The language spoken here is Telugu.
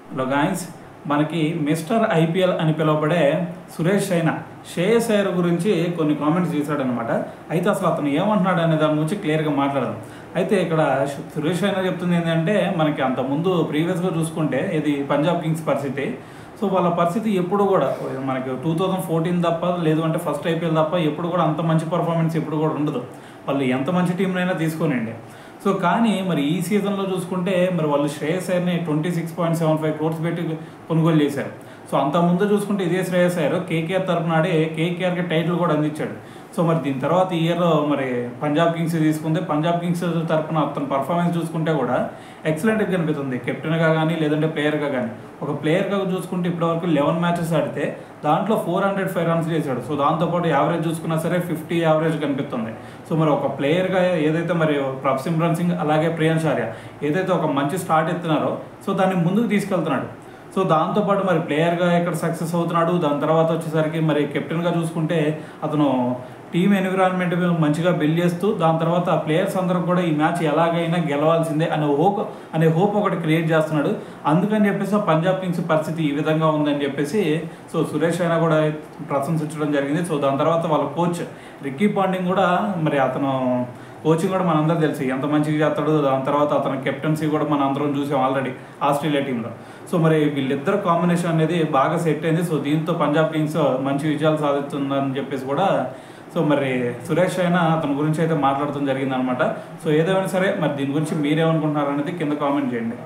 హలో గాయ్స్, మనకి మిస్టర్ ఐపీఎల్ అని పిలువబడే సురేష్ రైనా శ్రేయస్ అయ్యర్ గురించి కొన్ని కామెంట్స్ చేశాడనమాట. అయితే అసలు అతను ఏమంటున్నాడు అనే దాని గురించి క్లియర్గా మాట్లాడదాం. అయితే ఇక్కడ సురేష్ రైనా చెప్తుంది ఏంటంటే, మనకి అంతకుముందు ప్రీవియస్గా చూసుకుంటే ఇది పంజాబ్ కింగ్స్ పరిస్థితి. సో వాళ్ళ పరిస్థితి ఎప్పుడు కూడా మనకి 2014 తప్ప, లేదు అంటే ఫస్ట్ ఐపీఎల్ తప్ప ఎప్పుడు కూడా అంత మంచి పర్ఫార్మెన్స్ ఎప్పుడు కూడా ఉండదు. వాళ్ళు ఎంత మంచి టీంనైనా తీసుకోనండి. సో కానీ మరి ఈ సీజన్లో చూసుకుంటే మరి వాళ్ళు శ్రేయస్ అయ్యర్ని 26.75 crores పెట్టి కొనుగోలు చేశారు. సో అంతకుముందు చూసుకుంటే ఇదే శ్రేయస్ అయ్యర్ కేకేఆర్ తరపున ఆడి కేకేఆర్కి టైటిల్ కూడా అందించాడు. సో మరి దీని తర్వాత ఈ ఇయర్లో మరి పంజాబ్ కింగ్స్ తీసుకుంటే పంజాబ్ కింగ్స్ తరపున అతని పర్ఫార్మెన్స్ చూసుకుంటే కూడా ఎక్సలెంట్గా కనిపిస్తుంది, కెప్టెన్గా కానీ లేదంటే ప్లేయర్గా కానీ. ఒక ప్లేయర్గా చూసుకుంటే ఇప్పటివరకు 11 మ్యాచెస్ ఆడితే దాంట్లో 405 runs చేశాడు. సో దాంతోపాటు యావరేజ్ చూసుకున్నా సరే 50 యావరేజ్ కనిపిస్తుంది. సో మరి ఒక ప్లేయర్గా ఏదైతే మరి ప్రభ్సిమ్రన్ సింగ్ అలాగే ప్రియాంశ్ ఆర్య ఏదైతే ఒక మంచి స్టార్ట్ ఎత్తున్నారో సో దాన్ని ముందుకు తీసుకెళ్తున్నాడు. సో దాంతోపాటు మరి ప్లేయర్గా ఇక్కడ సక్సెస్ అవుతున్నాడు. దాని తర్వాత వచ్చేసరికి మరి కెప్టెన్గా చూసుకుంటే అతను టీమ్ ఎన్విరాన్మెంట్ మంచిగా బిల్డ్ చేస్తూ దాని తర్వాత ప్లేయర్స్ అందరూ కూడా ఈ మ్యాచ్ ఎలాగైనా గెలవాల్సిందే అనే హోప్ ఒకటి క్రియేట్ చేస్తున్నాడు. అందుకని చెప్పేసి పంజాబ్ కింగ్స్ పరిస్థితి ఈ విధంగా ఉందని చెప్పేసి సో సురేష్ రైనా కూడా ప్రశంసించడం జరిగింది. సో దాని తర్వాత వాళ్ళ కోచ్ రిక్కీ పాంటింగ్ కూడా మరి అతను కోచింగ్ కూడా మనందరూ తెలుసు ఎంత మంచిగా చేస్తాడు. దాని తర్వాత అతని కెప్టెన్సీ కూడా మనం అందరం చూసాం ఆల్రెడీ ఆస్ట్రేలియా టీంలో. సో మరి వీళ్ళిద్దరు కాంబినేషన్ అనేది బాగా సెట్ అయింది. సో దీంతో పంజాబ్ కింగ్స్ మంచి విజయాలు సాధిస్తుందని చెప్పేసి కూడా సో మరి సురేష్ రైనా అతని గురించి అయితే మాట్లాడటం జరిగిందనమాట. సో ఏదేమైనా సరే మరి దీని గురించి మీరేమనుకుంటున్నారు అనేది కింద కామెంట్ చేయండి.